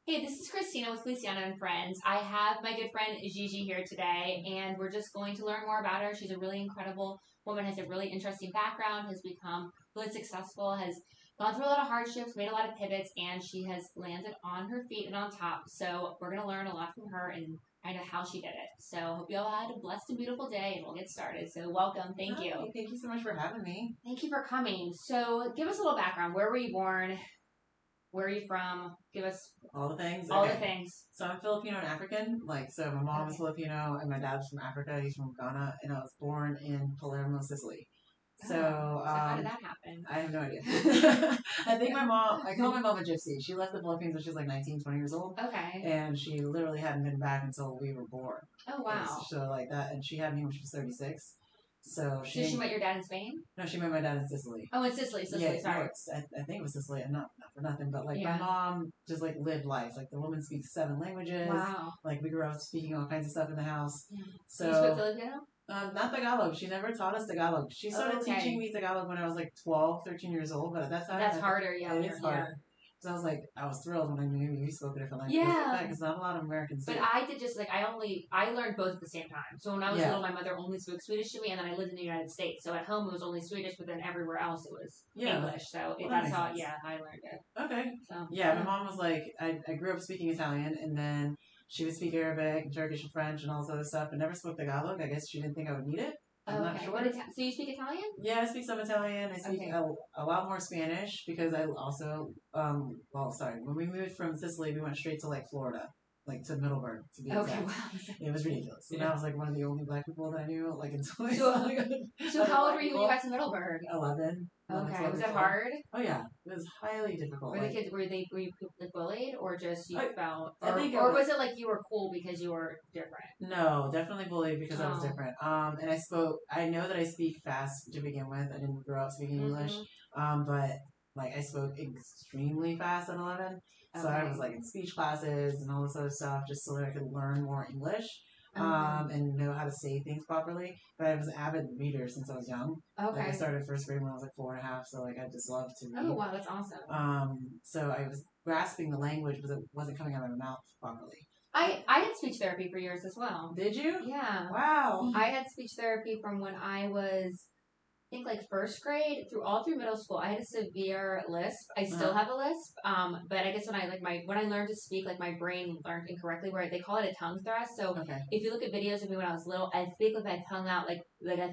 Hey, this is Christina with Feliciana and Friends. I have my good friend Gigi here today, and we're just going to learn more about her. She's a really incredible woman, has a really interesting background, has become really successful, has gone through a lot of hardships, made a lot of pivots, and she has landed on her feet and on top. So we're going to learn a lot from her and kind of how she did it. So hope you all had a blessed and beautiful day, and we'll get started. So welcome. Thank you. Thank you so much for having me. Thank you for coming. So give us a little background. Where were you born? Where are you from? Give us all the things. All the things. So I'm Filipino and African. So my mom is Filipino and my dad's from Africa. He's from Ghana, and I was born in Palermo, Sicily. So how did that happen? I have no idea. I call my mom a gypsy. She left the Philippines when she was like 19, 20 years old. Okay. And she literally hadn't been back until we were born. Oh, wow. So like that, and she had me when she was 36. So she met your dad in Spain? No, she met my dad in Sicily. Oh, in Sicily. Yeah, sorry. No, I think it was Sicily, and not for nothing, but my mom just lived life. The woman speaks 7 languages. Wow. We grew up speaking all kinds of stuff in the house. Yeah. So you spoke Filipino? Not Tagalog. She never taught us Tagalog. She started teaching me Tagalog when I was 12, 13 years old, but at that time that's harder. Yeah, it is harder. So I was thrilled when I knew you spoke a different language. Yeah. Because not a lot of Americans do. But I did I learned both at the same time. So when I was little, my mother only spoke Swedish to me, and then I lived in the United States. So at home it was only Swedish, but then everywhere else it was English. So that's how, I learned it. Okay. So my mom was I grew up speaking Italian, and then she would speak Arabic and Turkish and French and all this other stuff, but never spoke Tagalog. I guess she didn't think I would need it. I'm not sure. So you speak Italian? Yeah, I speak some Italian. I speak a lot more Spanish because I also, when we moved from Sicily, we went straight to Florida, to Middleburg to be exact. Wow. It was ridiculous. And I was one of the only black people that I knew, until So how old were you when you got to Middleburg? 11. Okay. Was it hard? Oh yeah, it was highly difficult. Were the kids were you bullied, or just you felt, or was it you were cool because you were different? No, definitely bullied because I was different. And I know that I speak fast to begin with. I didn't grow up speaking English. But I spoke extremely fast at 11. So I was in speech classes and all this other stuff just so that I could learn more English. And know how to say things properly. But I was an avid reader since I was young. Okay. I started first grade when I was 4.5, so I just loved to read. Oh wow, that's awesome. So I was grasping the language, but it wasn't coming out of my mouth properly. I had speech therapy for years as well. Did you? Yeah. Wow. I had speech therapy from when I was, I think first grade all through middle school. I had a severe lisp. I still have a lisp. But I guess when I learned to speak, my brain learned incorrectly. Where they call it a tongue thrust. So if you look at videos of me when I was little, I speak with my tongue out, I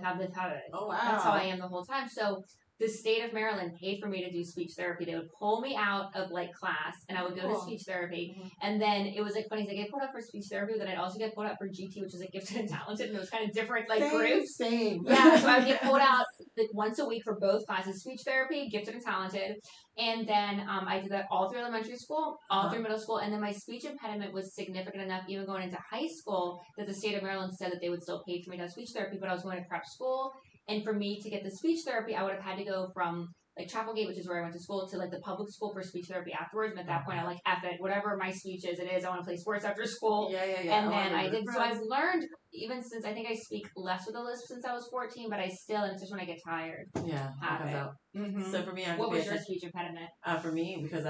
have the tongue. Oh wow. That's how I am the whole time. So the state of Maryland paid for me to do speech therapy. They would pull me out of class, and I would go to speech therapy. And then it was funny. I get pulled up for speech therapy, but then I'd also get pulled up for GT, which is gifted and talented, and it was kind of different groups. Same. Yeah, so I would get pulled out once a week for both classes: speech therapy, gifted and talented. And then I did that all through elementary school, all through middle school, and then my speech impediment was significant enough, even going into high school, that the state of Maryland said that they would still pay for me to have speech therapy. But I was going to prep school. And for me to get the speech therapy, I would have had to go from Chapelgate, which is where I went to school, to the public school for speech therapy afterwards. And at that point, I'm F it, whatever my speech is, I want to play sports after school. Yeah. And then I did. So I've learned, even since I think I speak less with a lisp since I was 14, but I still, and it's just when I get tired. Yeah, have it. Mm-hmm. So for me, what was your speech impediment? For me, because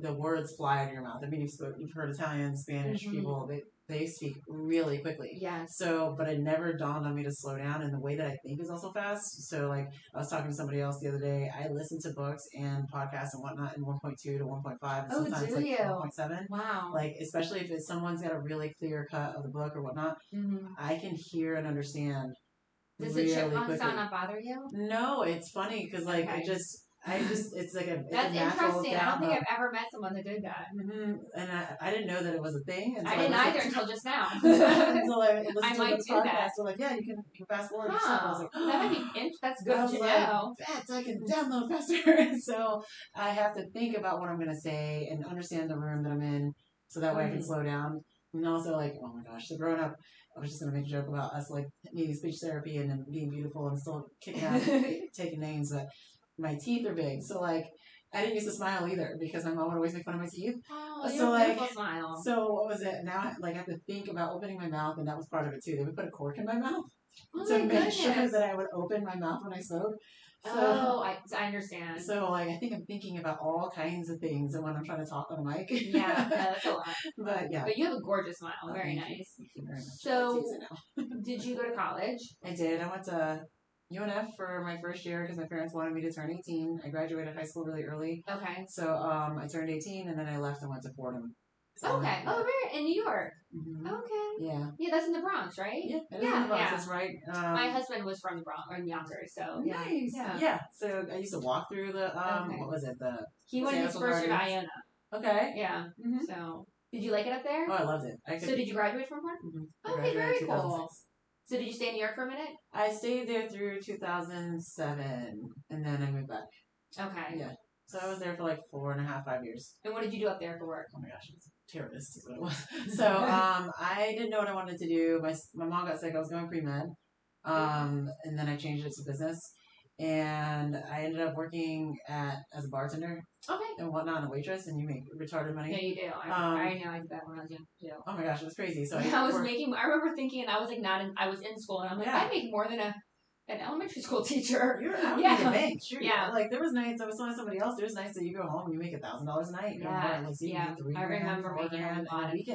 the words fly out of your mouth. I mean, you've heard Italian, Spanish people. They speak really quickly. Yeah. So, but it never dawned on me to slow down, and the way that I think is also fast. So, I was talking to somebody else the other day. I listen to books and podcasts and whatnot in 1.2 to 1.5, and sometimes 1.7. Wow. Especially if someone's got a really clear cut of the book or whatnot, I can hear and understand. Does the chipmunk sound not bother you? No, it's funny because it's that's interesting. I don't think I've ever met someone that did that. And I didn't know that it was a thing. I didn't either until just now. I might do that. So you can fast forward. Huh. I was that might be that's good to know. I can download faster. So I have to think about what I'm going to say and understand the room that I'm in, so that way I can slow down. And also oh my gosh, so growing up, I was just going to make a joke about us needing speech therapy and then being beautiful and still kicking out, taking names, but my teeth are big. So I didn't used to smile either because my mom would always make fun of my teeth. Oh, you have a beautiful smile. So what was it? Now I have to think about opening my mouth, and that was part of it too. They would put a cork in my mouth to make sure that I would open my mouth when I spoke. So, I understand. So I think I'm thinking about all kinds of things when I'm trying to talk on a mic. Yeah, that's a lot. But yeah. But you have a gorgeous smile. Very nice. Thank you very much. So, did you go to college? I did. I went to UNF for my first year because my parents wanted me to turn 18. I graduated high school really early. Okay. So I turned 18 and then I left and went to Fordham. So okay. In New York. Mm-hmm. Okay. Yeah. Yeah, that's in the Bronx, right? Yeah, it is in the Bronx. That's right. My husband was from the Bronx or Yonkers, so nice. Yeah. So I used to walk through the what was it? He went his first year at Iona. Okay. Yeah. Mm-hmm. So did you like it up there? Oh, I loved it. So did you graduate from Fordham? Mm-hmm. Okay, very cool. So did you stay in New York for a minute? I stayed there through 2007, and then I moved back. Okay. Yeah. So I was there for like 5 years. And what did you do up there for work? Oh my gosh, it's terrorist is what it was. So I didn't know what I wanted to do. My mom got sick. I was going pre-med, and then I changed it to business, and I ended up working as a bartender. Okay. And whatnot, a waitress, and you make retarded money. Yeah, you do. I know I did that when I was young too. Oh my gosh, it was crazy. So I remember thinking, and I was like, I was in school, and I'm like, I make more than an elementary school teacher. You're out in the bank, sure. Yeah. Like there was nights I was telling somebody else. There's nights that you go home and you make $1,000 a night. Yeah. I remember making a lot of money.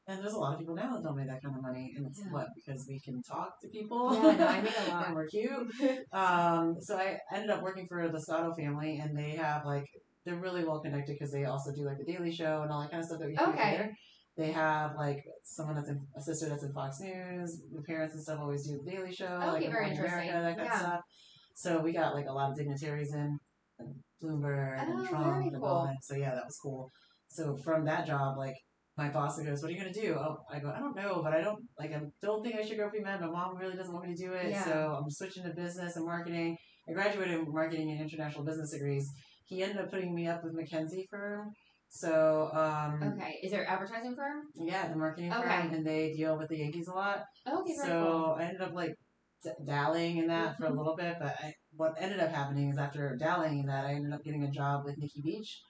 And there's a lot of people now that don't make that kind of money, and it's because we can talk to people. Yeah, no, I make a lot. And we're cute. So I ended up working for the Scotto family, and they have they're really well connected because they also do the Daily Show and all that kind of stuff that we do there. They have someone a sister that's in Fox News. The parents and stuff always do the Daily Show, very interesting. America, that kind of stuff. So we got a lot of dignitaries in, and Bloomberg and Trump and all that. So yeah, that was cool. So from that job, my boss goes, "What are you gonna do?" Oh, I go, "I don't know, but I don't think I should go pre-med. My mom really doesn't want me to do it, so I'm switching to business and marketing." I graduated in marketing and international business degrees. He ended up putting me up with McKinsey firm. So okay, is there advertising firm? Yeah, the marketing firm, and they deal with the Yankees a lot. Okay, very cool. I ended up dallying in that for a little bit, but what ended up happening is after dallying in that, I ended up getting a job with Nikki Beach.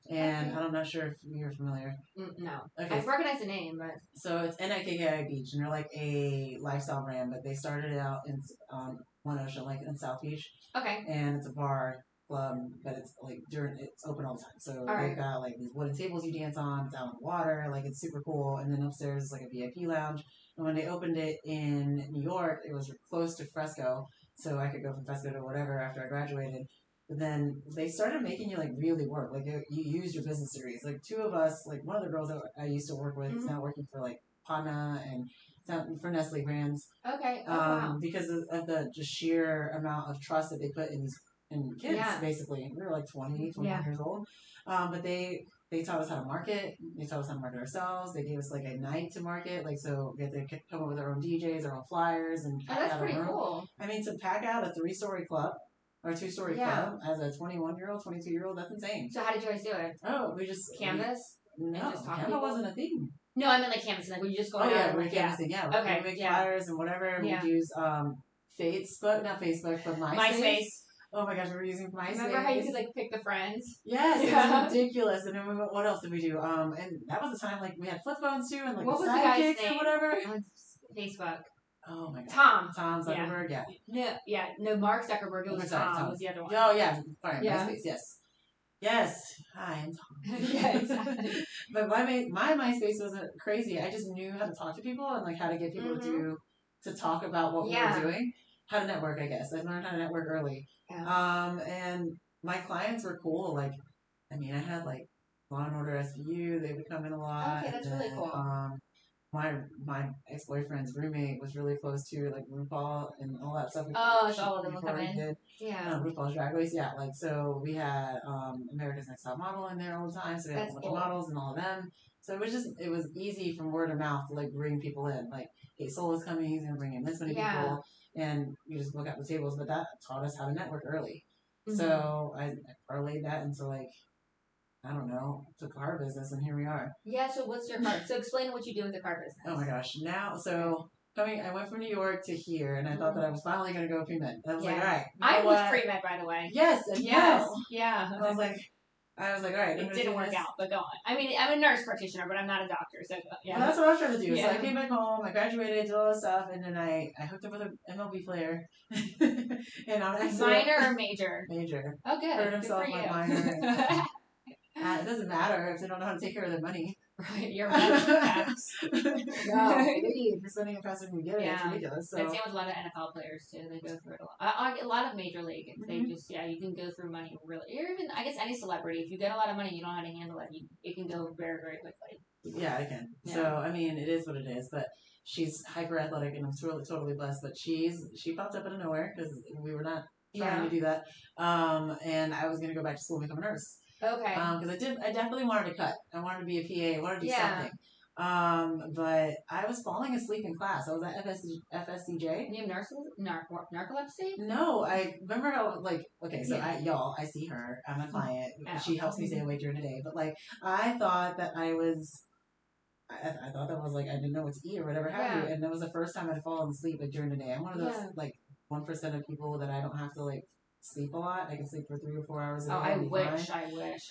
And I'm not sure if you're familiar. No. Okay. I recognize the name, but... So it's NIKKI Beach, and they're a lifestyle brand, but they started out in One Ocean, in South Beach. Okay. And it's a bar, club, but it's it's open all the time. So they've got these wooden tables you dance on, it's out on the water, it's super cool. And then upstairs is a VIP lounge. And when they opened it in New York, it was close to Fresco, so I could go from Fresco to whatever after I graduated. But then they started making you really work. You use your business degrees. Two of us, one of the girls that I used to work with is now working for Pana and for Nestle brands. Okay. Wow. Because of the just sheer amount of trust that they put in kids, basically. We were 21 years old. But they taught us how to market. They taught us how to market ourselves. They gave us a night to market. So we had to come up with our own DJs, our own flyers, and that's pretty cool. I mean, to pack out a 3-story club. Or a 2-story club as a 21-year-old, 22-year-old, that's insane. So how did you guys do it? Oh, we just... Canvas? No, Canvas wasn't a thing. No, I meant canvassing. Would you just go out? We were canvassing, Okay. We make flyers and whatever. And we'd use Facebook, not Facebook, but MySpace. Oh my gosh, we were using MySpace. Remember how you could pick the friends? Yes, it was ridiculous. And then what else did we do? And that was the time we had flip phones too, and what was the guy's name? Or whatever. Facebook. Oh my god. Tom Zuckerberg, No, Mark Zuckerberg. It was Tom. Was the other one. Oh yeah, fine. MySpace, yes. Hi, I'm Tom. Yeah, exactly. But my MySpace wasn't crazy. I just knew how to talk to people and how to get people to talk about what we were doing. How to network, I guess. I learned how to network early. Yeah. And my clients were cool. I had Law and Order SVU. They would come in a lot. Okay, that's really cool. My ex-boyfriend's roommate was really close to RuPaul and all that stuff. So all of them would come in. RuPaul's Drag Race, so we had America's Next Top Model in there all the time. So we had a bunch of models and all of them. So it was easy from word of mouth to bring people in. Hey, Soul is coming. He's gonna bring in this many people, and you just book out the tables. But that taught us how to network early. Mm-hmm. So I parlayed that into I don't know, the car business, and here we are. Yeah, so what's your car? So explain what you do with the car business. Oh my gosh. Now, so I went from New York to here, and I thought that I was finally going to go pre-med. And I was like, all right. I was pre-med, by the way. Yes, and yes. Yeah. I was like, all right. It didn't work out, but go on. I mean, I'm a nurse practitioner, but I'm not a doctor, so yeah. Well, that's what I was trying to do. Yeah. So I came back home, I graduated, did all this stuff, and then I hooked up with an MLB player. And on accident. Minor or major? Major. Oh, good. Hurt himself on minor. It doesn't matter if they don't know how to take care of their money. Right, you're right. No, for spending it faster than we get it. It's ridiculous. So. That's same with a lot of NFL players too. They go through it a lot. A lot of major league. They just you can go through money really. Or even I guess any celebrity. If you get a lot of money, you know how to handle it. It can go very very quickly. Yeah, I can. Yeah. So I mean, it is what it is. But she's hyper athletic, and I'm totally blessed. But she popped up out of nowhere because we were not trying to do that. And I was gonna go back to school and become a nurse. Okay. Because I definitely wanted to cut. I wanted to be a PA. I wanted to do something. But I was falling asleep in class. I was at FSCJ. You have narcolepsy? No, I remember how I see her. I'm a client. She helps me stay awake during the day. But I thought that I thought that was I didn't know what to eat or whatever have you. And that was the first time I'd fallen asleep during the day. I'm one of those 1% of people that I don't have to sleep a lot. I can sleep for 3 or 4 hours a day. I wish.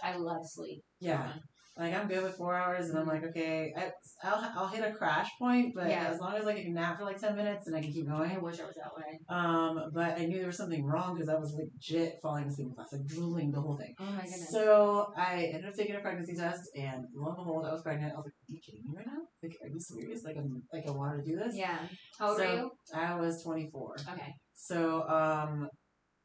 I love sleep. Yeah. I'm good with 4 hours, and I'm okay. I'll hit a crash point, but as long as I can nap for 10 minutes, and I can keep going. I wish I was that way. But I knew there was something wrong because I was legit falling asleep in class, drooling the whole thing. Oh my goodness. So I ended up taking a pregnancy test, and lo and behold, I was pregnant. I was like, "Are you kidding me right now? Are you serious? I wanted to do this?" Yeah. How old were you? I was 24. Okay. So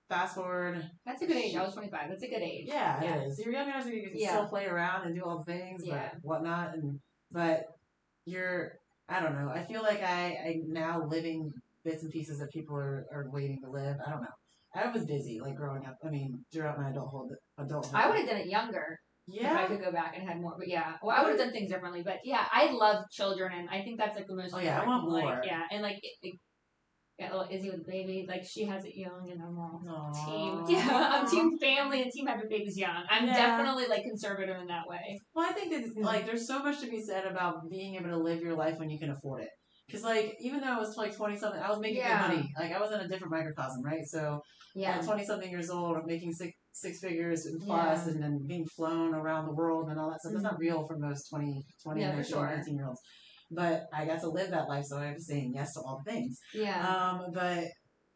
fast forward. That's a good age. I was 25. That's a good age. Yeah, it is. You're young enough so you can still play around and do all the things, but whatnot. But I don't know. I feel like I'm now living bits and pieces that people are waiting to live. I don't know. I was busy growing up. I mean, throughout my adulthood. I would have done it younger. Yeah. If I could go back and had more. But well, I would have done things differently. But I love children, and I think that's the most. Oh yeah, I want more. And Izzy with the baby, she has it young, and I'm all team. Yeah, I'm team family and team having babies young. I'm definitely conservative in that way. Well, I think that there's so much to be said about being able to live your life when you can afford it. Because even though I was 20-something, I was making good money. I was in a different microcosm, right? So at 20-something years old, making six figures and plus, and then being flown around the world and all that stuff. That's not real for most 19 year olds. But I got to live that life, so I was saying yes to all the things. Yeah. But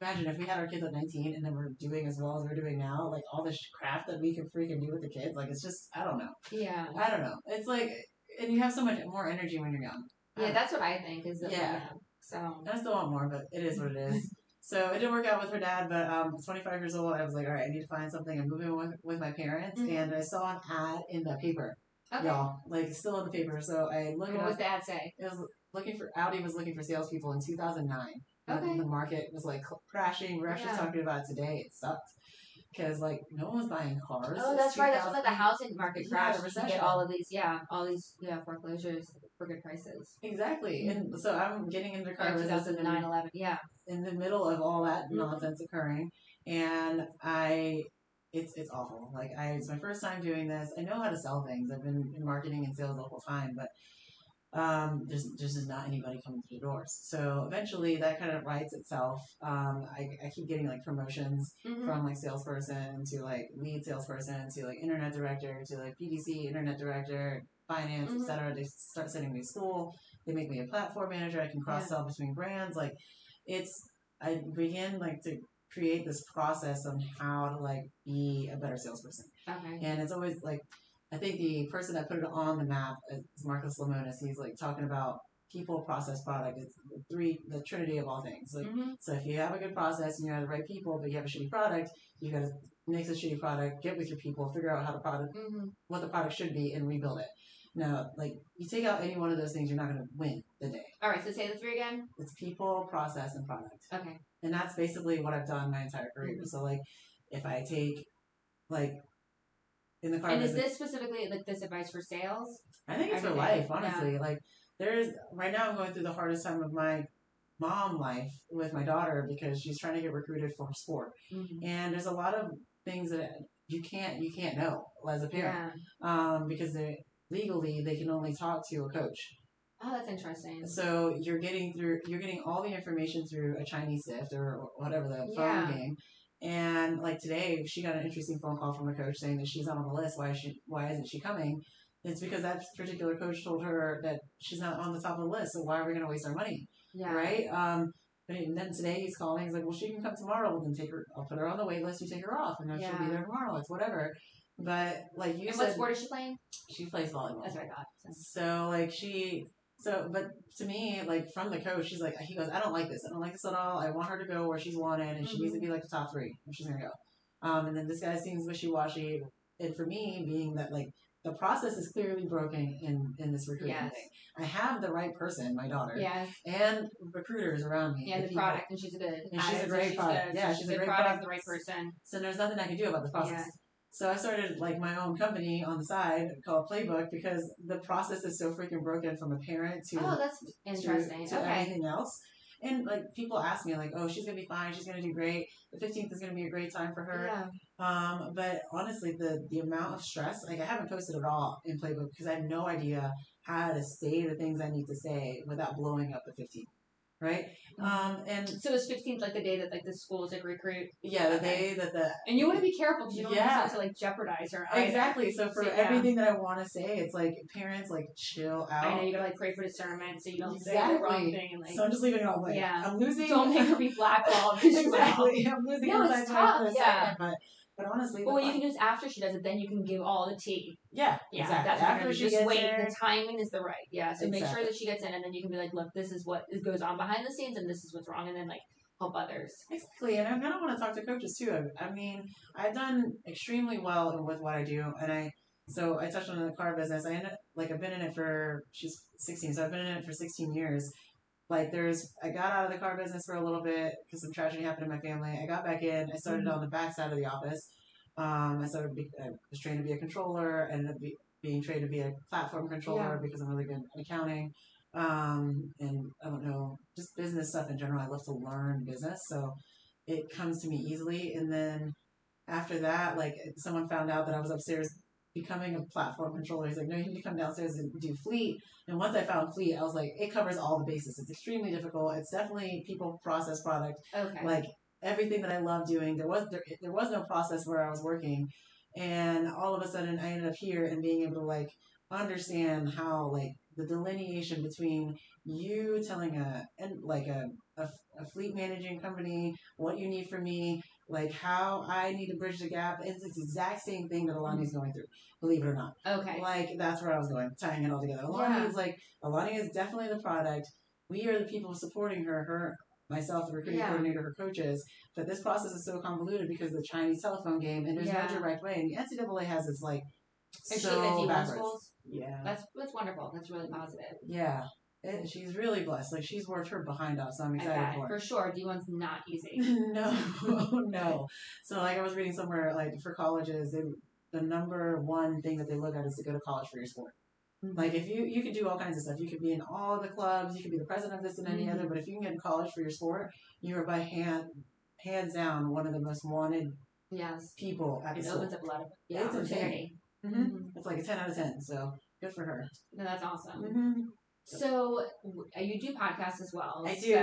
imagine if we had our kids at 19 and then we're doing as well as we're doing now, all this crap that we can freaking do with the kids. It's just, I don't know. Yeah. I don't know. It's and you have so much more energy when you're young. Yeah, that's what I think. So I still want more, but it is what it is. So it didn't work out with her dad, but 25 years old, I was all right, I need to find something. I'm moving with my parents, and I saw an ad in the paper. Okay. Y'all, still in the paper. So I looked at. What was the ad say? It was Audi was looking for salespeople in 2009. Okay. The market was crashing. We're actually talking about it today. It sucked because no one was buying cars. Oh, that's right. That's when the housing market crashed. You get all these foreclosures for good prices. Exactly. And so I'm getting into car business in 9/11. Yeah. In the middle of all that nonsense occurring, and It's awful. It's my first time doing this. I know how to sell things. I've been in marketing and sales the whole time, but there's just not anybody coming through the doors. So eventually that kind of writes itself. I keep getting promotions from salesperson to lead salesperson to internet director to PDC, internet director, finance, etc. They start sending me to school. They make me a platform manager. I can cross sell between brands. I begin to create this process on how to be a better salesperson. Okay. And it's always I think the person that put it on the map is Marcus Lemonis. He's talking about people, process, product. It's the trinity of all things. So if you have a good process and you have the right people, but you have a shitty product, you got to nix a shitty product, get with your people, figure out how the product, what the product should be, and rebuild it. Now, you take out any one of those things, you're not going to win the day. All right, so say the three again. It's people, process, and product. Okay. And that's basically what I've done my entire career. So, if I take, in the car. And is this specifically this advice for sales? I think it's for life, honestly. Yeah. Right now I'm going through the hardest time of my mom life with my daughter because she's trying to get recruited for sport. And there's a lot of things that you can't know as a parent. Yeah. Because legally they can only talk to a coach. Oh, that's interesting. So you're getting all the information through a Chinese sift or whatever the phone game. And like today, she got an interesting phone call from a coach saying that she's not on the list. Why isn't she coming? It's because that particular coach told her that she's not on the top of the list. So why are we going to waste our money? Yeah. Right. But then today he's calling. He's like, well, she can come tomorrow. Well, then take her. I'll put her on the wait list. You take her off, and then she'll be there tomorrow. It's whatever. But like you said, what sport is she playing? She plays volleyball. That's what I thought. So like but to me, like from the coach, he goes, I don't like this. I don't like this at all. I want her to go where she's wanted, and she needs to be like the top 3 if she's gonna go. And then this guy seems wishy-washy. And for me, being that like the process is clearly broken in this recruiting thing. I have the right person, my daughter, and recruiters around me. Yeah, the product, and she's a great product. Yeah, she's a great product, the right person. So there's nothing I can do about the process. Yeah. So I started like my own company on the side called Playbook because the process is so freaking broken from a parent to that's interesting. to everything else. And like people ask me like, oh, she's gonna be fine, she's gonna do great. The 15th is gonna be a great time for her. Yeah. But honestly, the amount of stress, like I haven't posted at all in Playbook because I have no idea how to say the things I need to say without blowing up the 15th. Right. And so is 15th like the day that like the schools like recruit? Yeah, the day that and you want to be careful because you don't want to like jeopardize her. Exactly. So for everything that I want to say, it's like parents like chill out. I know you gotta like pray for discernment so you don't say the wrong thing. And, like, so I'm just leaving it all blank. Yeah. I'm losing. Don't make her be blackballed. Exactly. I'm losing. No, it's tough. Yeah. But honestly, what you can do is after she does it, then you can give all the tea. Yeah, exactly. That's after she gets wait. there, the timing is the right. Yeah, so make sure that she gets in, and then you can be like, look, this is what goes on behind the scenes, and this is what's wrong, and then like help others. Exactly, and I want to talk to coaches too. I mean, I've done extremely well with what I do, and I touched on the car business. I've been in it for she's 16, so I've been in it for 16 years. Like I got out of the car business for a little bit because some tragedy happened in my family. I got back in. I started on the back side of the office. I was trained to be a controller and being trained to be a platform controller because I'm really good at accounting. And I don't know, just business stuff in general. I love to learn business, so it comes to me easily. And then after that, like someone found out that I was upstairs becoming a platform controller. He's like, no, you need to come downstairs and do fleet. And once I found fleet, I was like, it covers all the bases. It's extremely difficult. It's definitely people, process, product. Okay. Like everything that I love doing. There was no process where I was working. And all of a sudden I ended up here and being able to like understand how like the delineation between you telling a fleet managing company what you need from me, like how I need to bridge the gap. It's the exact same thing that Alani's going through, believe it or not. Okay. Like that's where I was going, tying it all together. Alani is definitely the product. We are the people supporting her, myself, the recruiting coordinator, her coaches. But this process is so convoluted because of the Chinese telephone game, and there's no direct way. And the NCAA has this like is so she in the backwards. Schools? Yeah. That's wonderful. That's really positive. Yeah. She's really blessed. Like she's worked her behind off, so I'm excited for her. For sure. D1's not easy. No. So like I was reading somewhere like for colleges, the number one thing that they look at is to go to college for your sport. Mm-hmm. Like if you can do all kinds of stuff. You could be in all the clubs, you could be the president of this and any other, but if you can get in college for your sport, you are by hands down one of the most wanted people at the school. It opens up a lot of opportunity. Mm-hmm. It's like a 10 out of 10, so good for her. No, that's awesome. Mm-hmm. So you do podcasts as well. I do.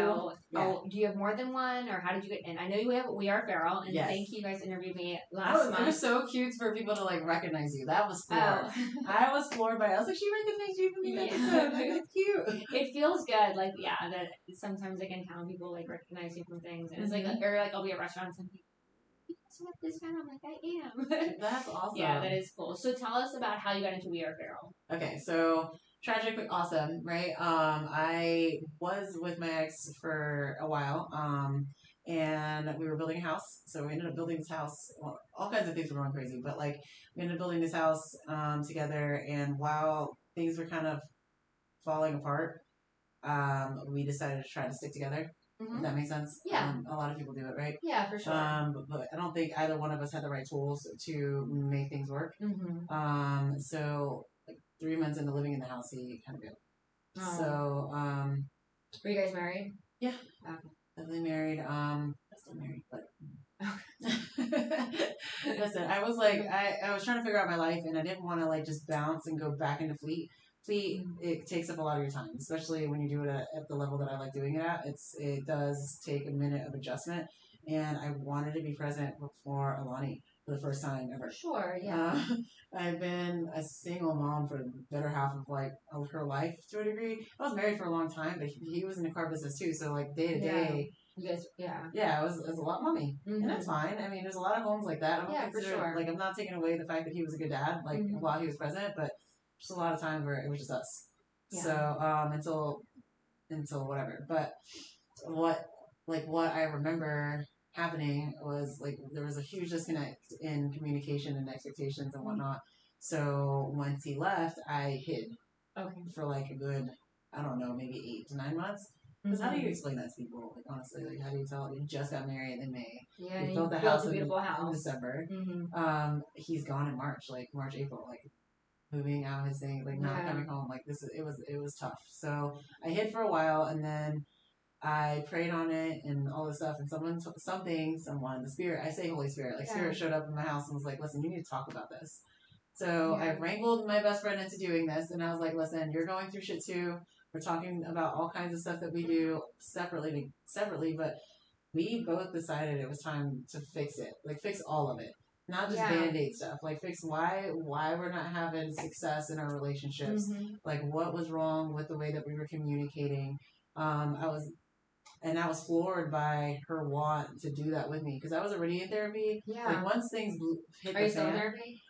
So, do you have more than one, or how did you get in? I know you have We Are Feral, and thank you guys interviewed me last month. It was so cute for people to like recognize you. That was floored. I was floored by it. I was like, she recognized you from the episode. Like, that's cute. It feels good. Like that sometimes like in town people like recognize you from things, and it's like or like I'll be at restaurants and people. What this kind? I'm like, I am. That's awesome. Yeah, that is cool. So tell us about how you got into We Are Feral. Okay, so tragic but awesome, right? I was with my ex for a while, and we were building a house. So we ended up building this house. Well, all kinds of things were going crazy, but like we ended up building this house together. And while things were kind of falling apart, we decided to try to stick together. Mm-hmm. If that makes sense. Yeah. A lot of people do it, right? Yeah, for sure. But I don't think either one of us had the right tools to make things work. Mm-hmm. So like 3 months into living in the house, he kind of bailed. Oh. So, were you guys married? Yeah. Okay. Definitely married. Still married, but. Listen, I was like, I was trying to figure out my life, and I didn't want to like just bounce and go back into fleet. it takes up a lot of your time, especially when you do it at the level that I like doing it at. It does take a minute of adjustment, and I wanted to be present for Alani for the first time ever. Sure, yeah. I've been a single mom for the better half of her life to a degree. I was married for a long time, but he was in the car business too, so like day to day. You guys, yeah. Yeah, it was a lot of mommy. And that's fine. I mean, there's a lot of homes like that. I don't consider, for sure. like, I'm not taking away the fact that he was a good dad, like, while he was present, but just a lot of times where it was just us. Yeah. So, until whatever. But what I remember happening was, like, there was a huge disconnect in communication and expectations and whatnot. So, once he left, I hid. Okay. For, like, a good, I don't know, maybe 8 to 9 months. Because how do you explain that to people? Like, honestly, like, how do you tell you just got married in May? Yeah, you built a house in December. He's gone in March, April, like moving out his thing, like not coming home. Like it was tough. So I hid for a while, and then I prayed on it and all this stuff. And someone, the Spirit, I say Holy Spirit, like Spirit showed up in my house and was like, "Listen, you need to talk about this." So I wrangled my best friend into doing this, and I was like, "Listen, you're going through shit too. We're talking about all kinds of stuff that we do separately, but we both decided it was time to fix it. Like, fix all of it. Not just Band-Aid stuff. Like, fix why we're not having success in our relationships. Like, what was wrong with the way that we were communicating. I was floored by her want to do that with me because I was already in therapy. Yeah. Like, once things hit the fan. Are you still in therapy?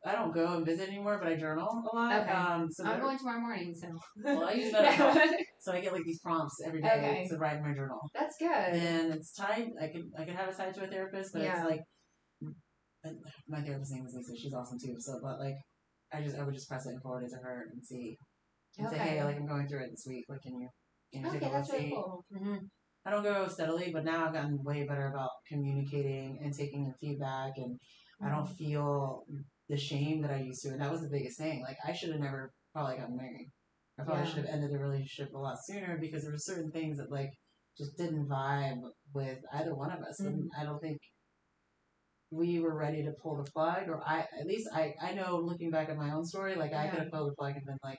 I don't go and visit anymore, but I journal a lot. Okay. So I'm going tomorrow morning, so. Well, I use that. So I get like these prompts every day to write in my journal. That's good. And it's tied. I could have it tied to a therapist, but it's like my therapist's name is Lisa. She's awesome too. So, but like, I would just press it and forward it to her and see, and say, hey, like I'm going through it this week. Like, can you take a look? That's really cool. I don't go steadily, but now I've gotten way better about communicating and taking in feedback, and I don't feel the shame that I used to. And that was the biggest thing. Like, I should have never probably gotten married. I probably should have ended the relationship a lot sooner because there were certain things that like just didn't vibe with either one of us. And I don't think we were ready to pull the plug, or I know, looking back at my own story, like I could have pulled the plug and been like,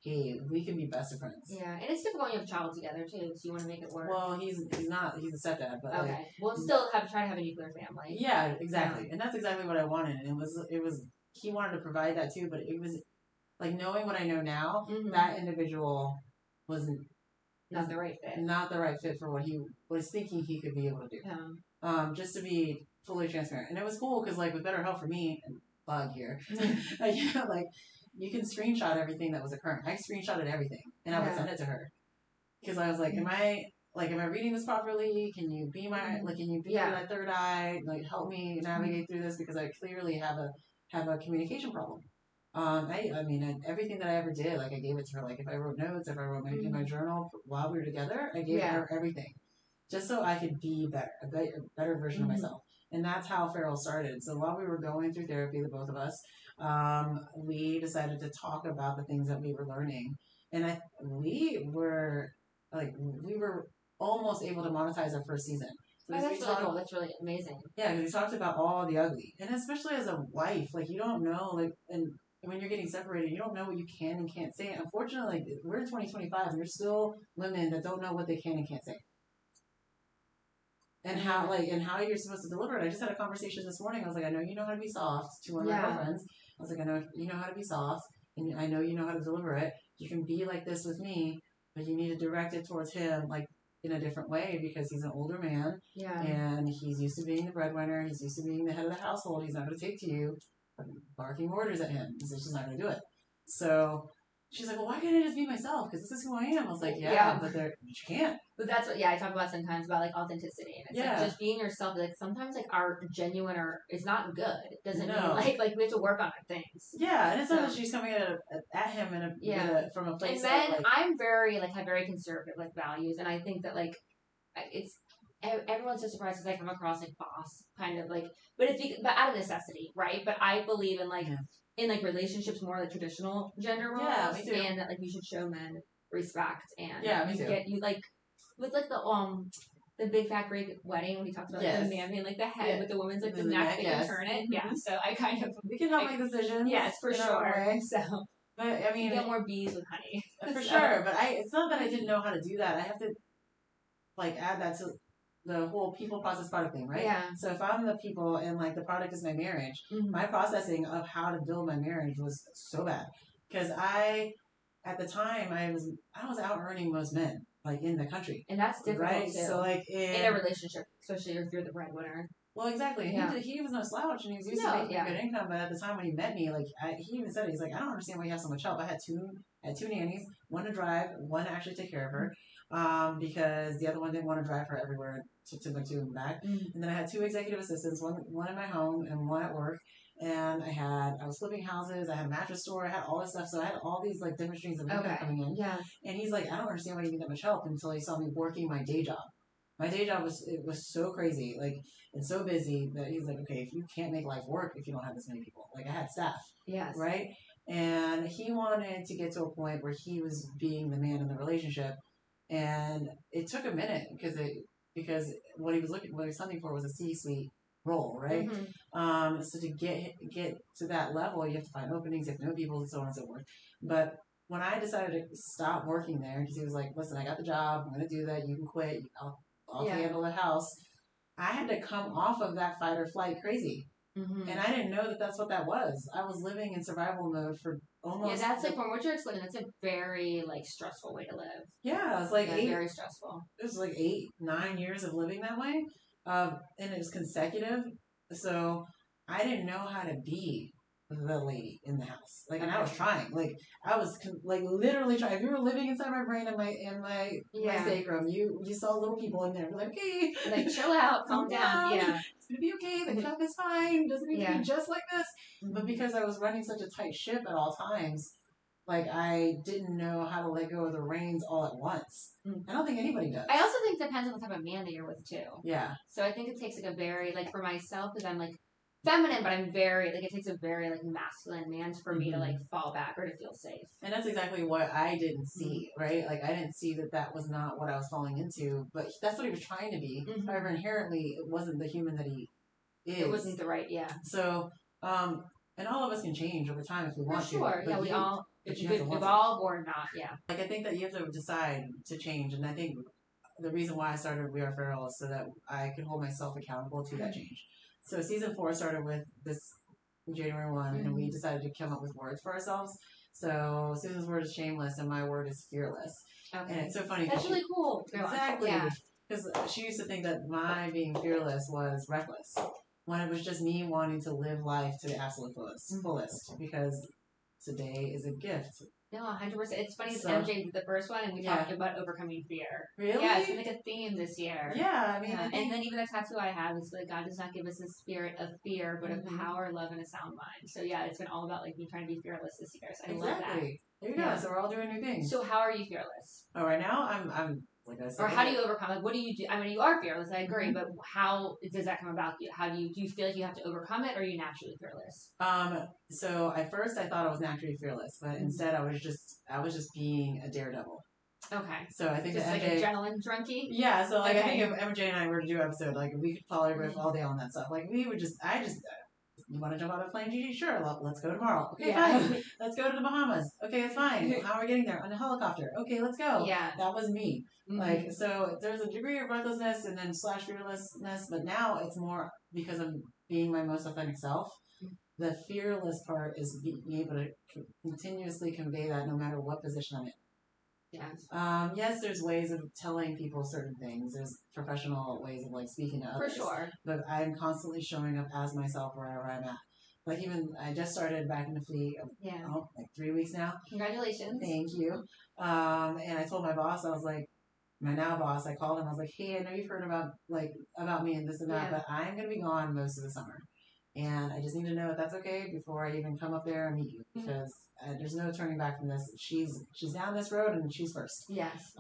hey, we can be best of friends. Yeah, and it's difficult when you have a child together too, so you want to make it work. Well, he's a stepdad, but okay. Like, we'll still try to have a nuclear family. Yeah, exactly. And that's exactly what I wanted. And it was he wanted to provide that too, but it was like, knowing what I know now, that individual wasn't not the right fit. Not the right fit for what he was thinking he could be able to do. Yeah. Just to be fully transparent. And it was cool because, like, with BetterHelp for me, and plug here, like, you can screenshot everything that was occurring. I screenshotted everything, and I would send it to her. Because I was like, am I reading this properly? Can you be my, my third eye? Like, help me navigate through this, because I clearly have a communication problem. I mean, everything that I ever did, like, I gave it to her. Like, if I wrote notes, if I wrote in my journal while we were together, I gave her everything. Just so I could be better, a better version of myself. And that's how Feral started. So while we were going through therapy, the both of us, we decided to talk about the things that we were learning. And we were almost able to monetize our first season. So that's really cool. That's really amazing. Yeah, because we talked about all the ugly. And especially as a wife, like, you don't know, like, and when you're getting separated, you don't know what you can and can't say. Unfortunately, like, we're in 2025, and there's still women that don't know what they can and can't say. And how you're supposed to deliver it. I just had a conversation this morning. I was like, I know you know how to be soft to one of my girlfriends. I was like, I know you know how to be soft, and I know you know how to deliver it. You can be like this with me, but you need to direct it towards him, like, in a different way, because he's an older man. Yeah. And he's used to being the breadwinner. He's used to being the head of the household. He's not going to take to you barking orders at him. He's just not going to do it. So she's like, well, why can't I just be myself? Because this is who I am. I was like, but you can't. But that's what, I talk about sometimes about, like, authenticity. And it's like just being yourself. Like, sometimes, like, our genuine is not good. It doesn't mean, like we have to work on our things. Yeah, and it's not that she's coming at him from a place. And then, like, I'm very, like, have very conservative, like, values. And I think that, like, it's, everyone's so surprised because I come across, like, boss, kind of, like, but out of necessity, right? But I believe in, like, in, like, relationships more like traditional gender roles. Yeah, me too. And that, like, you should show men respect, and you like, with, like, the big fat Greek wedding when he talks about, like, the man being, like, the head with the woman's, like, the neck, they can turn it. Yeah, so I kind of, we can help make decisions. Yes, for sure. So But I mean, you get more bees with honey. For sure. But it's not that I didn't know how to do that. I have to like add that to the whole people process product thing, right? Yeah. So if I'm the people and like the product is my marriage, my processing of how to build my marriage was so bad because at the time I was out earning most men like in the country, and that's difficult right? too. So like in a relationship, especially if you're the breadwinner. Well, exactly. And he was no slouch, and he was used to making good income. But at the time when he met me, like he even said, he's like, I don't understand why you have so much help. I had two nannies, one to drive, one to actually take care of her, because the other one didn't want to drive her everywhere to Timbuktu and back. And then I had two executive assistants, one in my home and one at work. And I was flipping houses. I had a mattress store. I had all this stuff. So I had all these like different streams of income coming in. Yeah. And he's like, I don't understand why you need that much help until he saw me working my day job. My day job was so crazy, like, and so busy that he's like, okay, if you can't make life work if you don't have this many people, like I had staff, yes, right, and he wanted to get to a point where he was being the man in the relationship, and it took a minute because what he was hunting for was a C-suite role, right? So to get to that level, you have to find openings, you have to know people, and so on and so forth. But when I decided to stop working there, because he was like, listen, I got the job, I'm going to do that, you can quit, I'll handle the house. I had to come off of that fight or flight crazy. And I didn't know that that's what that was. I was living in survival mode for almost... Yeah, that's like, from what you're explaining, that's a very, like, stressful way to live. Yeah, it's like very stressful. It was like 8-9 years of living that way. And it was consecutive. So I didn't know how to be the lady in the house. Like, and I was trying. Like, I was literally trying. If you were living inside my brain and my sacrum, you saw little people in there. Like, okay, like chill out, calm down. Yeah, it's gonna be okay. The cup is fine. Doesn't need to be just like this. But because I was running such a tight ship at all times, like I didn't know how to let go of the reins all at once. I don't think anybody does. I also think it depends on the type of man that you're with too. Yeah. So I think it takes like a very, like for myself, because I'm like feminine, but I'm very, like, it takes a very, like, masculine man for me to, like, fall back or to feel safe. And that's exactly what I didn't see, right? Like, I didn't see that was not what I was falling into, but that's what he was trying to be. However, inherently, it wasn't the human that he is. It wasn't the right, So, and all of us can change over time if we want to. Sure, yeah, we all, if you evolve or not, Like, I think that you have to decide to change, and I think the reason why I started We Are Feral is so that I could hold myself accountable to that change. So season 4 started with this January 1, and we decided to come up with words for ourselves. So Susan's word is shameless, and my word is fearless. Okay. And it's so funny. That's really cool. Exactly. Because she used to think that my being fearless was reckless, when it was just me wanting to live life to the absolute fullest. Because today is a gift. No, 100%. It's funny because MJ did the first one, and we talked about overcoming fear. Really? Yeah, it's been like a theme this year. Yeah, I mean, and then even the tattoo I have is like, God does not give us a spirit of fear, but of power, love, and a sound mind. So yeah, it's been all about like me trying to be fearless this year. So I love that. There you go. So we're all doing new things. So how are you fearless? Oh, right now I'm like I said. Or how do you overcome? Like, what do you do? I mean, you are fearless. I agree, but how does that come about? How do you feel like you have to overcome it, or are you naturally fearless? So at first I thought I was naturally fearless, but instead I was just being a daredevil. Okay. So I think just that MJ, like adrenaline drunkie. Yeah. So like I think if MJ and I were to do an episode, like we could probably riff all day on that stuff. Like we would you want to jump out of a plane, Gigi? Sure. Let's go tomorrow. Okay, fine. Let's go to the Bahamas. Okay, it's fine. How are we getting there? On a helicopter. Okay, let's go. Yeah. That was me. Like, so there's a degree of recklessness and then / fearlessness, but now it's more because I'm being my most authentic self. The fearless part is being able to continuously convey that no matter what position I'm in. Yes, there's ways of telling people certain things. There's professional ways of like speaking to others. For sure. But I'm constantly showing up as myself wherever I'm at. Like even I just started back in the fleet. Like 3 weeks now. Congratulations. Thank you. And I told my boss, I was like, my now boss, I called him. I was like, hey, I know you've heard about me and this and that, but I'm gonna be gone most of the summer. And I just need to know if that's okay before I even come up there and meet you, because there's no turning back from this. She's down this road and she's first. Yes.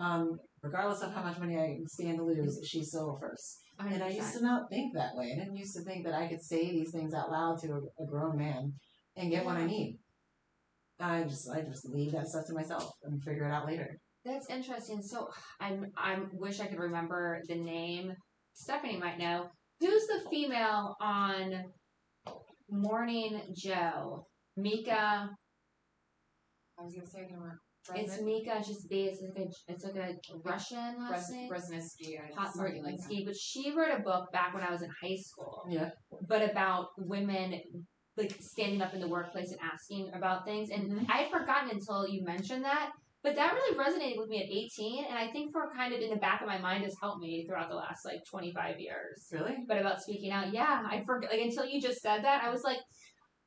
Regardless of how much money I stand to lose, she's still first. 100%. And I used to not think that way. I didn't used to think that I could say these things out loud to a grown man and get what I need. I just leave that stuff to myself and figure it out later. That's interesting. So I wish I could remember the name. Stephanie might know. Who's the female on Morning Joe? Mika. I was gonna say, you know what? It's Mika. She's based. It's like a Russian last name. Brzezinski, Something like that. But she wrote a book back when I was in high school. Yeah. But about women like standing up in the workplace and asking about things. And I had forgotten until you mentioned that. But that really resonated with me at 18, and I think for kind of in the back of my mind has helped me throughout the last like 25 years. Really? But about speaking out, yeah, I forgot. Like until you just said that, I was like,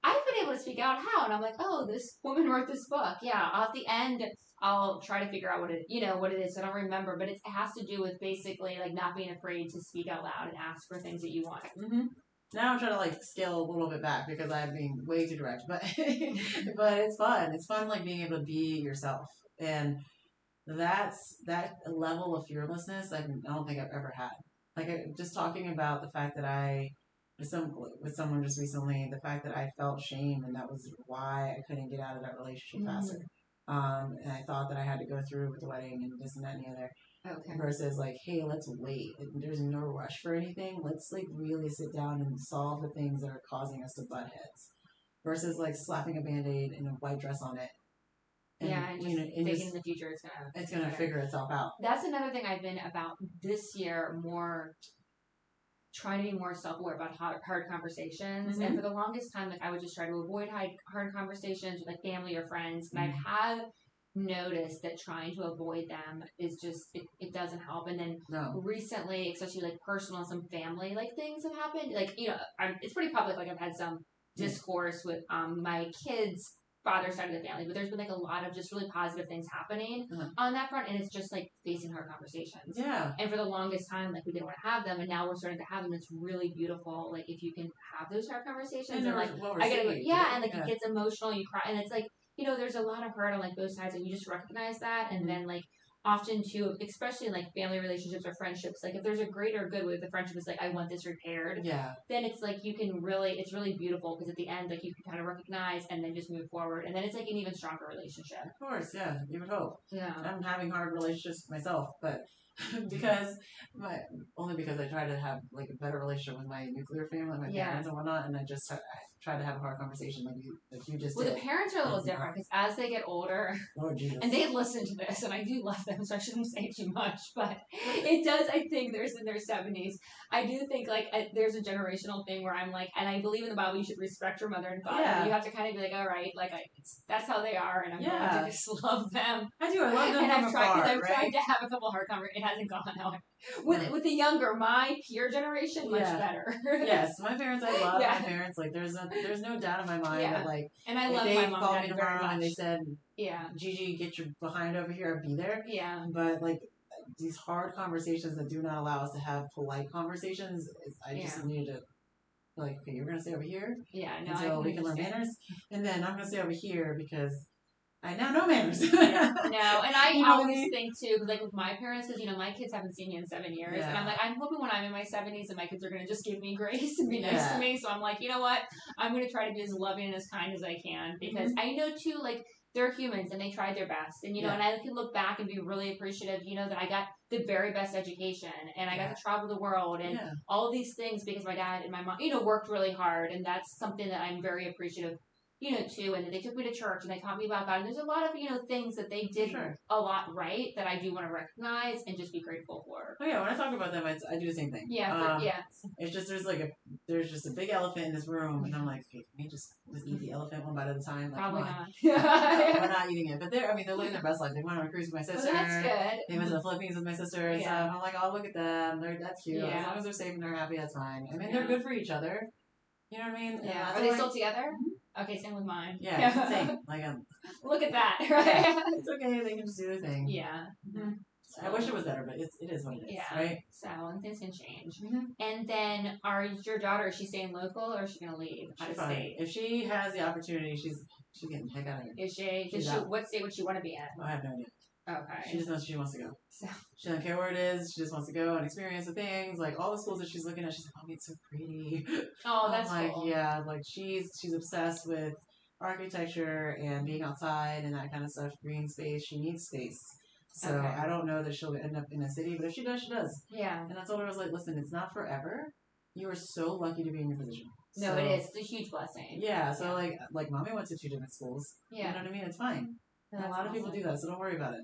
I've been able to speak out how, and I'm like, oh, this woman wrote this book. Yeah, at the end, I'll try to figure out what it is. I don't remember, but it has to do with basically like not being afraid to speak out loud and ask for things that you want. Mm-hmm. Now I'm trying to like scale a little bit back because I'm being way too direct, but but it's fun. It's fun like being able to be yourself, and that level of fearlessness I don't think I've ever had. Like just talking about the fact that I with someone just recently, the fact that I felt shame and that was why I couldn't get out of that relationship faster. And I thought that I had to go through with the wedding and this and that and the other. Okay. Versus like, hey, let's wait. There's no rush for anything. Let's like really sit down and solve the things that are causing us to butt heads. Versus like slapping a Band-Aid and a white dress on it. And, and just thinking in the future it's gonna figure itself out. That's another thing I've been about this year, more trying to be more self-aware about hard conversations. And for the longest time, like I would just try to avoid hard conversations with like family or friends. And I have noticed that trying to avoid them is just it doesn't help. And then recently, especially like personal, some family like things have happened. Like it's pretty public. Like I've had some discourse with my kids' father side of the family, but there's been like a lot of just really positive things happening on that front, and it's just like facing hard conversations. Yeah. And for the longest time, like we didn't want to have them, and now we're starting to have them. It's really beautiful. Like if you can have those hard conversations, and like I gotta go, and like it gets emotional, you cry, and it's like there's a lot of hurt on like both sides, and you just recognize that, and then like often too, especially in like family relationships or friendships, like if there's a greater good with the friendship is like I want this repaired, then it's like you can it's really beautiful because at the end like you can kind of recognize and then just move forward, and then it's like an even stronger relationship. Of course, yeah, you would hope. Yeah, I'm having hard relationships myself, but because only because I try to have like a better relationship with my nuclear family, my parents and whatnot, and I try to have a hard conversation like you just did. Well, the parents are a little different because as they get older, and they listen to this, and I do love them, so I shouldn't say too much, but it does. I think there's in their 70s. I do think like there's a generational thing where I'm like, and I believe in the Bible, you should respect your mother and father. Yeah. You have to kind of be like, all right, like that's how they are, and I'm going to just love them. I do. I love them. And I've tried to have a couple hard conversations. It hasn't gone out. With the younger, my peer generation, much better. Yes, my parents, I love my parents. Like, there's no doubt in my mind that, like, and I love if my they mom called me tomorrow and they said, yeah, Gigi, get your behind over here, I'd be there. Yeah. But, like, these hard conversations that do not allow us to have polite conversations, I just need to, like, okay, you're going to stay over here until we can learn manners. And then I'm going to stay over here because I now know manners. No, and I always think too, like with my parents, because my kids haven't seen me in 7 years, and I'm like, I'm hoping when I'm in my 70s and my kids are gonna just give me grace and be nice to me. So I'm like, you know what, I'm gonna try to be as loving and as kind as I can because I know too, like they're humans and they tried their best, and and I can look back and be really appreciative, that I got the very best education and I got to travel the world and all of these things because my dad and my mom, worked really hard, and that's something that I'm very appreciative. Too, and they took me to church and they taught me about God. And there's a lot of, things that they did a lot right that I do want to recognize and just be grateful for. Oh yeah, when I talk about them, I do the same thing. Yeah, It's just there's just a big elephant in this room, and I'm like, okay, can we just eat the elephant one bite at a time? Like, probably not. We're not eating it, but they're living their best life. They went on a cruise with my sister. Oh, that's good. They went to the Philippines with my sister and stuff. I'm like, oh, look at them. That's cute. As long as they're safe and they're happy, that's fine. I mean, they're good for each other. You know what I mean? Yeah. Are they still together? Okay, same with mine. Yeah, it's same. Like, look at that, right? It's okay. They can just do their thing. Yeah. Mm-hmm. So, I wish it was better, but it is what it is, right? So, and things can change. Mm-hmm. And then, your daughter, is she staying local or is she going to leave out of state? If she has the opportunity, she's getting the heck out of here. Is she? What state would she want to be in? I have no idea. Okay. She just knows she wants to go. So. She doesn't care where it is. She just wants to go and experience the things. Like, all the schools that she's looking at, she's like, oh, it's so pretty. Oh, that's cool. Yeah, like, she's obsessed with architecture and being outside and that kind of stuff. Green space. She needs space. So I don't know that she'll end up in a city, but if she does, she does. Yeah. And I told her, I was like, listen, it's not forever. You are so lucky to be in your position. No, it is. It's a huge blessing. Yeah. So like mommy went to 2 different schools. Yeah. You know what I mean? It's fine. And a lot of people do that, so don't worry about it.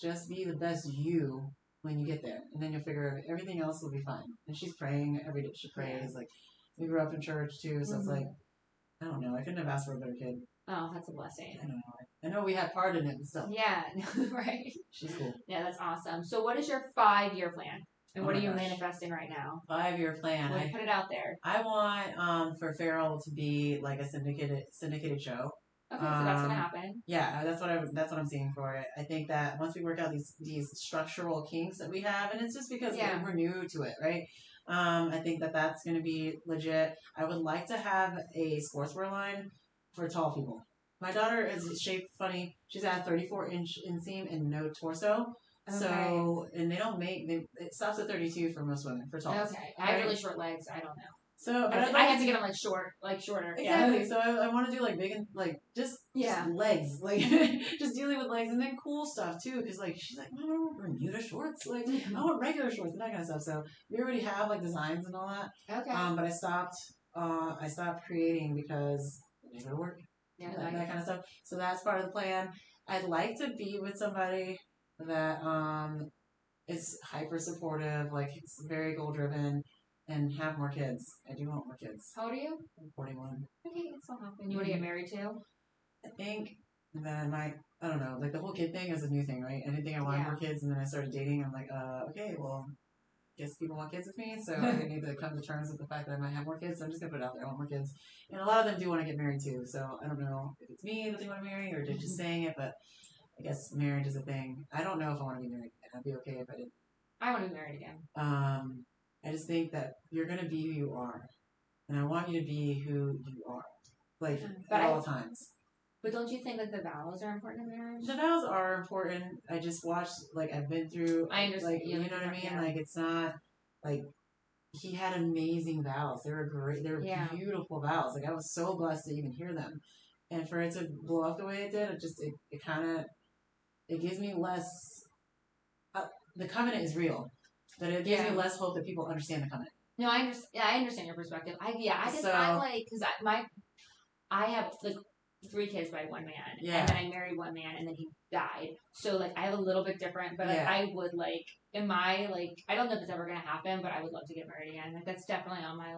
Just be the best you when you get there, and then you'll figure everything else will be fine. And she's praying every day. She prays. Like, we grew up in church too, so it's like, I don't know. I couldn't have asked for a better kid. Oh, that's a blessing. I don't know. I know we had part in it and stuff. Yeah, right. She's cool. Yeah, that's awesome. So, what is your 5-year plan? And what are you manifesting right now? 5-year plan. Well, put it out there. I want for Farrell to be like a syndicated show. Okay, so that's gonna happen. Yeah, that's what I'm seeing for it. I think that once we work out these structural kinks that we have, and it's just because we're new to it, right? I think that that's gonna be legit. I would like to have a sportswear line for tall people. My daughter is shaped funny. She's at 34-inch inseam and no torso. Okay. So, and they don't make, it stops at 32 for most women, for tall. Okay. I have really short legs. I don't know. So, but I have to get them shorter. Exactly. Yeah. So I want to do big and just legs, just dealing with legs, and then cool stuff too. Because she's like, I don't want Bermuda shorts. I want regular shorts and that kind of stuff. So we already have designs and all that. Okay. But I stopped. I stopped creating because I didn't go to work. Yeah. That kind of stuff. So that's part of the plan. I'd like to be with somebody that is hyper supportive, it's very goal driven. And have more kids. I do want more kids. How old are you? I'm 41. Okay, it's all happening. You want to get married too? I think that I don't know, the whole kid thing is a new thing, right? I didn't think I wanted more kids, and then I started dating. I'm like, okay, well, guess people want kids with me, so I need to come to terms with the fact that I might have more kids. So I'm just gonna put it out there. I want more kids, and a lot of them do want to get married too. So I don't know if it's me that they want to marry or they're just saying it, but I guess marriage is a thing. I don't know if I want to be married again. I'd be okay if I didn't. I want to be married again. I just think that you're going to be who you are. And I want you to be who you are. At all times. But don't you think that the vows are important in marriage? The vows are important. I just watched, I've been through. I understand. You know what I mean? Yeah. It's not, he had amazing vows. They were great. They were beautiful vows. I was so blessed to even hear them. And for it to blow up the way it did, it kind of, it gives me less, the covenant is real. But it gives me less hope that people understand the covenant. No, I understand. Yeah, I understand your perspective. I have 3 kids by one man, and then I married one man, and then he died. So I have a little bit different, but I would I don't know if it's ever gonna happen, but I would love to get married again. That's definitely on my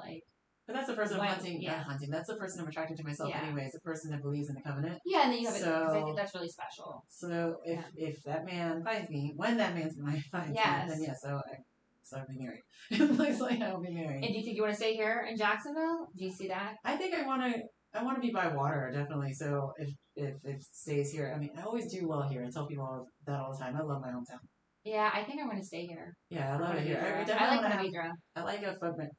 But that's the person I'm hunting. That's the person I'm attracted to myself, anyways. The person that believes in the covenant. Yeah, and then you have because I think that's really special. So if that man finds me, when that man finds me, then I'll be married. It looks like I'll be married. And do you think you want to stay here in Jacksonville? Do you see that? I think I want to be by water, definitely. So if it stays here, I mean, I always do well here. I tell people that all the time. I love my hometown. Yeah, I think I'm going to stay here. Yeah, I love it here. I like a footprint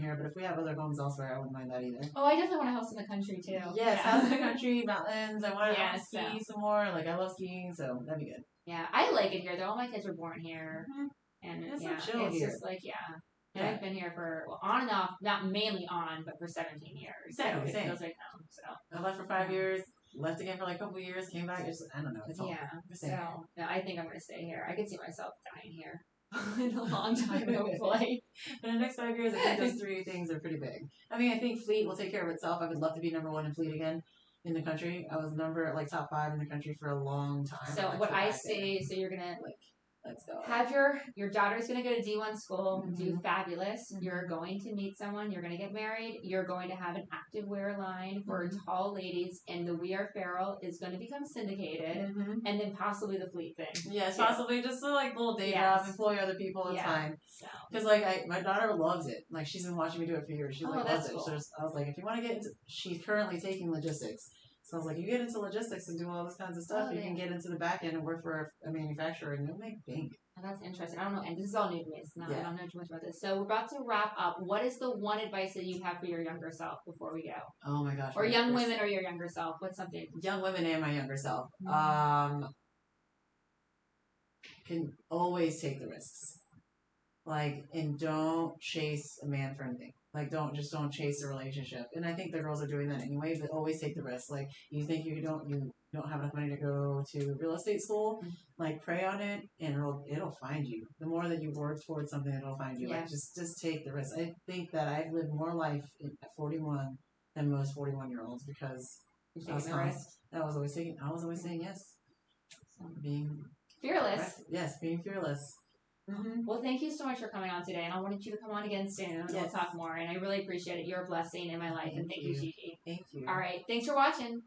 here, but if we have other homes elsewhere, I wouldn't mind that either. Oh, I definitely want a house in the country too. Yes, house in the country, mountains. I want to ski some more. I love skiing, so that'd be good. Yeah, I like it here. All my kids were born here. Mm-hmm. And it's chill here. Just and I've been here for on and off, not mainly on, but for 17 years. Exactly, so it feels like home. So I left for 5 years, left again for a couple of years, came back. I don't know. It's all so no, I think I'm gonna stay here. I could see myself dying here in a long time, hopefully. But in the next 5 years, I think those 3 things are pretty big. I mean, I think Fleet will take care of itself. I would love to be number 1 in Fleet again. In the country, I was top 5 in the country for a long time. So what I say, so you're gonna let's go. Have your daughter's going to go to D1 school, do fabulous. Mm-hmm. You're going to meet someone. You're going to get married. You're going to have an active wear line for tall ladies, and the We Are Feral is going to become syndicated, and then possibly the Fleet thing. Yes, possibly just a little day job, employ other people. It's fine. Because my daughter loves it. She's been watching me do it for years. She loves it. Cool. So I was like, if you want to get into, she's currently taking logistics. So I was like, you get into logistics and do all this kinds of stuff, you can get into the back end and work for a manufacturer and you'll make bank. Oh, that's interesting. I don't know, and this is all new to me. I don't know too much about this. So we're about to wrap up. What is the one advice that you have for your younger self before we go? Oh my gosh. Or young women or your younger self. What's something? Young women and my younger self. Can always take the risks. And don't chase a man for anything. Don't chase a relationship. And I think the girls are doing that anyway, but always take the risk. You think you don't have enough money to go to real estate school, pray on it and it'll find you. The more that you work towards something, it'll find you. Yeah. Just take the risk. I think that I've lived more life at 41 than most 41-year-olds because I was always saying yes. being fearless. Yes, being fearless. Mm-hmm. Well, thank you so much for coming on today, and I wanted you to come on again soon. Yes. We'll talk more, and I really appreciate it. You're a blessing in my life, and thank you, Gigi. Thank you. All right, thanks for watching.